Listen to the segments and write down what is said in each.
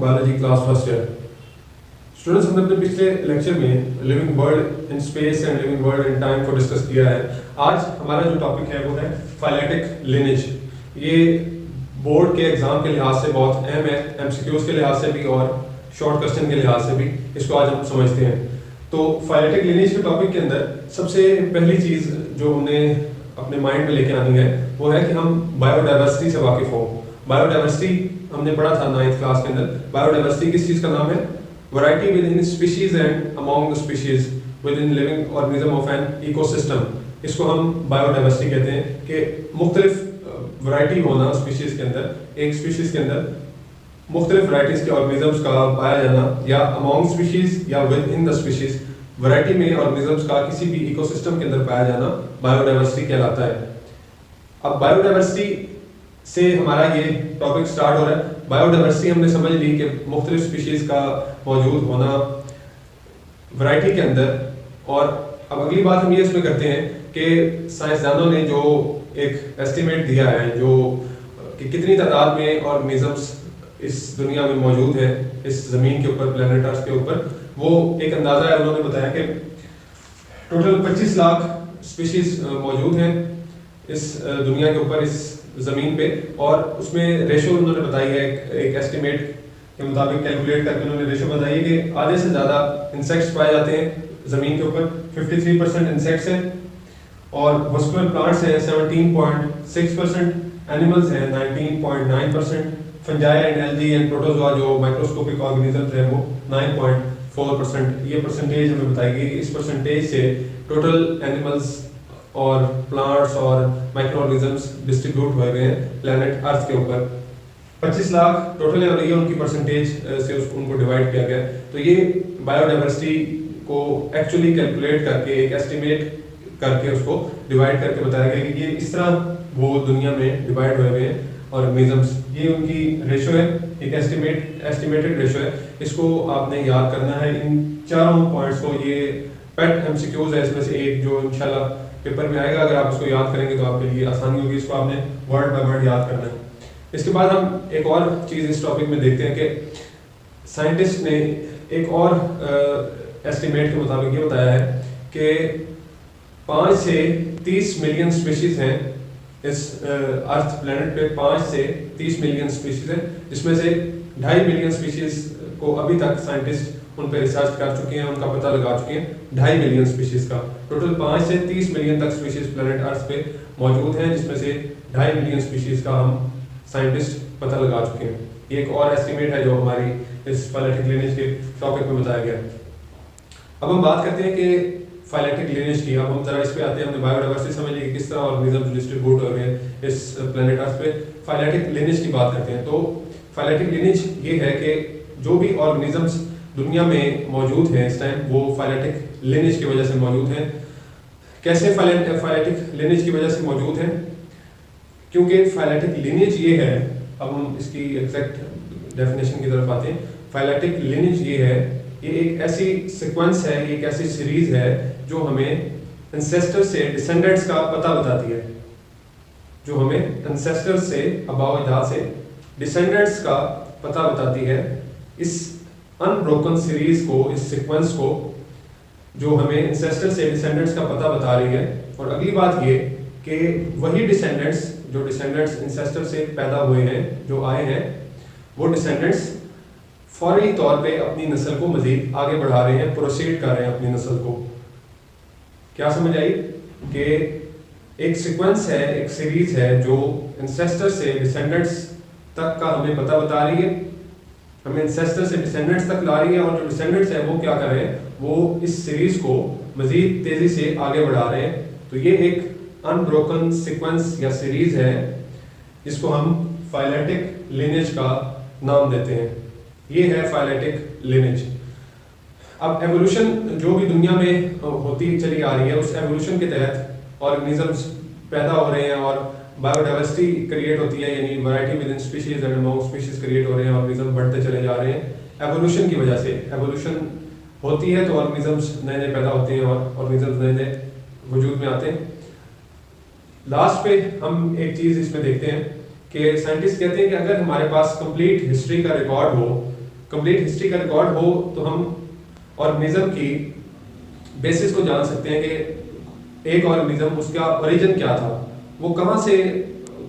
Biology class first year. Students, हमने अपने पिछले लेक्चर में living world in space and living world in time को डिस्कस किया है। आज हमारा जो टॉपिक है वो है फाइलेटिक लिनेज। ये बोर्ड के एग्जाम के लिहाज से बहुत अहम है, एमसीक्यूज के लिहाज से भी और शॉर्ट क्वेश्चन के लिहाज से भी। इसको आज हम समझते हैं। तो फाइलेटिक लिनेज के टॉपिक के अंदर सबसे पहली चीज़ जो हमने अपने माइंड में लेके आनी है वो है कि हम बायोडाइवर्सिटी से वाकिफ हों। बायोडाइवर्सिटी हमने पढ़ा था 9th क्लास के अंदर। बायोडाइवर्सिटी किस चीज़ का नाम है? Variety with in species and among the species with in living organism of an ecosystem. इसको हम बायोडाइवर्सिटी कहते हैं कि मुख्तलिफ वैरायटी होना स्पीशीज के अंदर, एक स्पीशीज के अंदर मुख्तलिफ वैराइटीज के ऑर्गेनिजम्स का पाया जाना, या अमॉन्ग स्पीशीज या with in the species variety में ऑर्गेनिजम्स का किसी भी इकोसिस्टम के अंदर पाया जाना बायोडाइवर्सिटी कहलाता है। अब बायोडाइवर्सिटी से हमारा ये टॉपिक स्टार्ट हो रहा है। बायोडाइवर्सिटी हमने समझ ली कि मुख्तलिफ स्पीशीज का मौजूद होना वैरायटी के अंदर। और अब अगली बात हम ये इसमें करते हैं कि साइंसदानों ने जो एक एस्टिमेट दिया है जो कि कितनी तादाद में ऑर्गेनिजम्स इस दुनिया में मौजूद है, इस ज़मीन के ऊपर, प्लैनेट अर्थ के ऊपर, वो एक अंदाज़ा है। उन्होंने बताया कि टोटल 25 लाख स्पीशीज मौजूद हैं इस दुनिया के ऊपर, इस ज़मीन पे। और उसमें रेशो उन्होंने बताई है, एक एस्टिमेट के मुताबिक कैलकुलेट करके उन्होंने रेशो बताई है कि आधे से ज़्यादा इंसेक्ट्स पाए जाते हैं ज़मीन के ऊपर। 53% इंसेक्ट्स हैं और वस्कुलर प्लांट्स हैं 17.6%, एनिमल्स हैं 19.9%, fungi and algae and protozoa जो माइक्रोस्कोपिक ऑर्गेनिजम्स हैं वो 9.4%। ये परसेंटेज हमें बताई गई। इस परसेंटेज से टोटल एनिमल्स और प्लांट्स और माइक्रो ऑर्गेनिजम्स डिस्ट्रीब्यूट हुए हैं प्लैनेट अर्थ के ऊपर। 25 लाख टोटल है और ये उनकी परसेंटेज से उनको डिवाइड किया गया। तो ये बायोडाइवर्सिटी को एक्चुअली कैलकुलेट करके, एक एस्टिमेट करके उसको डिवाइड करके बताया गया कि ये इस तरह वो दुनिया में डिवाइड हुए हैं ऑर्गेनिजम्स। ये उनकी रेशो है, एक एस्टिमेटेड रेशो है। इसको आपने याद करना है, इन चारों पॉइंट्स को। ये पेट एमसीक्यूज है इसमें से एक जो इंशाल्लाह पेपर में आएगा। अगर आप इसको याद करेंगे तो आपके लिए आसानी होगी। इसको आपने वर्ड बाय वर्ड याद करना है। इसके बाद हम एक और चीज़ इस टॉपिक में देखते हैं कि साइंटिस्ट ने एक और एस्टिमेट के मुताबिक ये बताया है कि 5 से 30 मिलियन स्पीशीज हैं इस अर्थ प्लैनेट पे। 5 से 30 मिलियन स्पीशीज हैं, जिसमें से 2.5 मिलियन स्पीशीज को अभी तक साइंटिस्ट उन पर रिसर्च कर चुके हैं, उनका पता लगा चुके हैं। 2.5 मिलियन स्पीशीज का टोटल 5 से 30 मिलियन तक स्पीशीज प्लैनेट अर्थ पे मौजूद हैं, जिसमें से 2.5 मिलियन स्पीशीज का हम साइंटिस्ट पता लगा चुके हैं। ये एक और एस्टिमेट है जो हमारी इस फाइलेटिक लिनेज के टॉपिक में बताया गया। अब हम बात करते हैं कि फाइलेटिक लिनेज की। अब हम जरा इस पे आते हैं। हमने बायोडाइवर्सिटी समझ ली कि किस तरह ऑर्गेनिजम्स डिस्ट्रीब्यूट हो रहे हैं इस प्लैनेट अर्थ पे। फाइलेटिक लिनेज की बात करते हैं। तो फाइलेटिक लिनेज ये है कि जो भी ऑर्गेनिजम्स दुनिया में मौजूद हैं इस टाइम, वो फाइलेटिक लिनेज की वजह से मौजूद हैं। कैसे फाइलेटिक लिनेज की वजह से मौजूद हैं? क्योंकि फाइलेटिक लिनेज ये है, अब हम इसकी एग्जैक्ट डेफिनेशन की तरफ आते हैं। फाइलेटिक लिनेज ये है, ये एक ऐसी सीक्वेंस है, एक ऐसी सीरीज है जो हमें एंसेस्टर से डिसेंडेंट्स का पता बताती है। जो हमें एंसेस्टर से, अबाव अजदाद से डिसेंडेंट्स का पता बताती है। इस अनब्रोकन सीरीज को, इस सीक्वेंस को, जो हमें एंसेस्टर से डिसेंडेंट्स का पता बता रही है। और अगली बात ये कि वही डिसेंडेंट्स, जो डिसेंडेंट्स एंसेस्टर से पैदा हुए हैं, जो आए हैं, वो डिसेंडेंट्स फौरी तौर पे अपनी नस्ल को मजीद आगे बढ़ा रहे हैं, प्रोसीड कर रहे हैं अपनी नस्ल को। क्या समझ आई? कि एक सीक्वेंस है, एक सीरीज है जो एंसेस्टर से डिसेंडेंट्स तक का हमें पता बता रही है, हमें एंसेस्टर से डिसेंडेंट्स तक ला रही है। और जो डिसेंडेंट्स है वो क्या कर रहे हैं? वो इस सीरीज को मजीद तेजी से आगे बढ़ा रहे हैं। तो ये एक अनब्रोकन सीक्वेंस या सीरीज है, जिसको हम फाइलेटिक लिनेज का नाम देते हैं। ये है फाइलेटिक लिनेज। अब एवोल्यूशन जो भी दुनिया में होती चली आ रही है, उस एवोल्यूशन के तहत ऑर्गेनिजम्स पैदा हो रहे हैं और बायोडाइवर्सिटी क्रिएट होती है, यानी variety with in species and among species create हो रहे हैं, ऑर्गेनिज्म बढ़ते चले जा रहे हैं एवोल्यूशन की वजह से। एवोल्यूशन होती है तो ऑर्गेनिजम्स नए नए पैदा होते हैं और ऑर्गेनिजम्स नए नए वजूद में आते हैं। लास्ट पे हम एक चीज़ इसमें देखते हैं कि साइंटिस्ट कहते हैं कि अगर हमारे पास कंप्लीट हिस्ट्री का रिकॉर्ड हो कंप्लीट हिस्ट्री का रिकॉर्ड हो तो हम ऑर्गेनिज्म की बेसिस को जान सकते हैं कि एक ऑर्गेनिज्म, उसका ओरिजिन क्या था, वो कहाँ से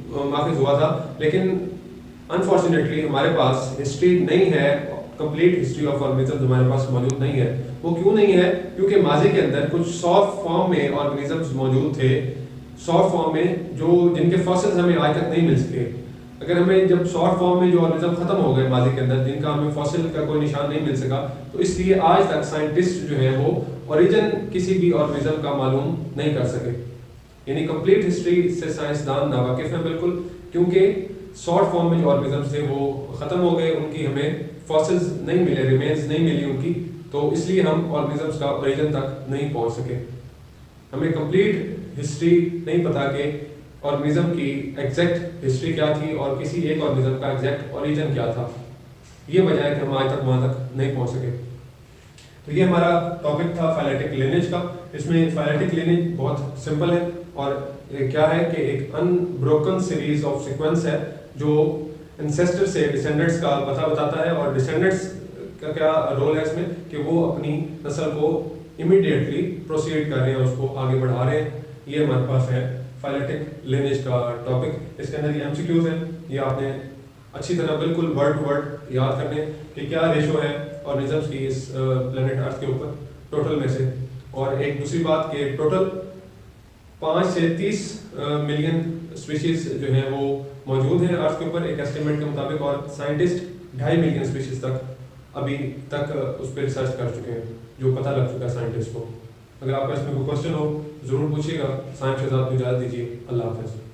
माखिज हुआ था। लेकिन अनफॉर्चुनेटली हमारे पास हिस्ट्री नहीं है, कंप्लीट हिस्ट्री ऑफ ऑर्गेनिज्म हमारे पास मौजूद नहीं है। वो क्यों नहीं है? क्योंकि माजी के अंदर कुछ सॉफ्ट फॉर्म में ऑर्गेनिजम्स मौजूद थे, सॉफ्ट फॉर्म में जो जिनके फॉसिल्स हमें आज तक नहीं मिल सके। अगर हमें जब सॉफ्ट फॉर्म में जो ऑर्गेनिज्म खत्म हो गए माजी के अंदर, जिनका हमें फॉसिल का कोई निशान नहीं मिल सका, तो इसलिए आज तक साइंटिस्ट जो है वो ओरिजिन किसी भी ऑर्गेनिज्म का मालूम नहीं कर सके। यानी कंप्लीट हिस्ट्री से साइंसदान नावाकिफ हैं बिल्कुल, क्योंकि शॉर्ट फॉर्म में जो ऑर्गेनिजम्स थे वो खत्म हो गए, उनकी हमें फॉसिल्स नहीं मिले, रिमेन्स नहीं मिली उनकी, तो इसलिए हम ऑर्गेनिजम्स का ओरिजिन तक नहीं पहुंच सके। हमें कंप्लीट हिस्ट्री नहीं पता कि ऑर्गेनिज्म की एग्जैक्ट हिस्ट्री क्या थी और किसी एक ऑर्गेनिज्म का एग्जैक्ट ओरिजिन क्या था। ये वजह है कि हम आज तक वहां तक नहीं पहुंच सके। तो ये हमारा टॉपिक था फाइलेटिक लिनेज का। इसमें फाइलेटिक लिनेज बहुत सिंपल है और क्या है कि एक अनब्रोकन सीरीज ऑफ सीक्वेंस है जो एंसेस्टर से डिसेंडेंट्स का पता बताता है, और डिसेंडेंट्स का क्या रोल है इसमें कि वो अपनी नस्ल को इमीडिएटली प्रोसीड कर रहे हैं, उसको आगे बढ़ा रहे हैं। ये हमारे पास है फाइलेटिक लिनेज का टॉपिक। इसके अंदर ये एमसीक्यूज हैं, ये आपने अच्छी तरह बिल्कुल वर्ड टू वर्ड याद करने कि क्या रेशो है ऑर्गेनिजम्स की इस प्लेनेट अर्थ के ऊपर टोटल में से। और एक दूसरी बात कि टोटल 5 से 30 मिलियन स्पीशीज जो हैं वो मौजूद हैं अर्थ के ऊपर एक एस्टिमेट के मुताबिक, और साइंटिस्ट 2.5 मिलियन स्पीशीज तक अभी तक उस पर रिसर्च कर चुके हैं, जो पता लग चुका है साइंटिस्ट को। अगर आपका इसमें कोई क्वेश्चन हो ज़रूर पूछिएगा। साइंस के साथ इजाज़त दीजिए। अल्लाह हाफ़िज़।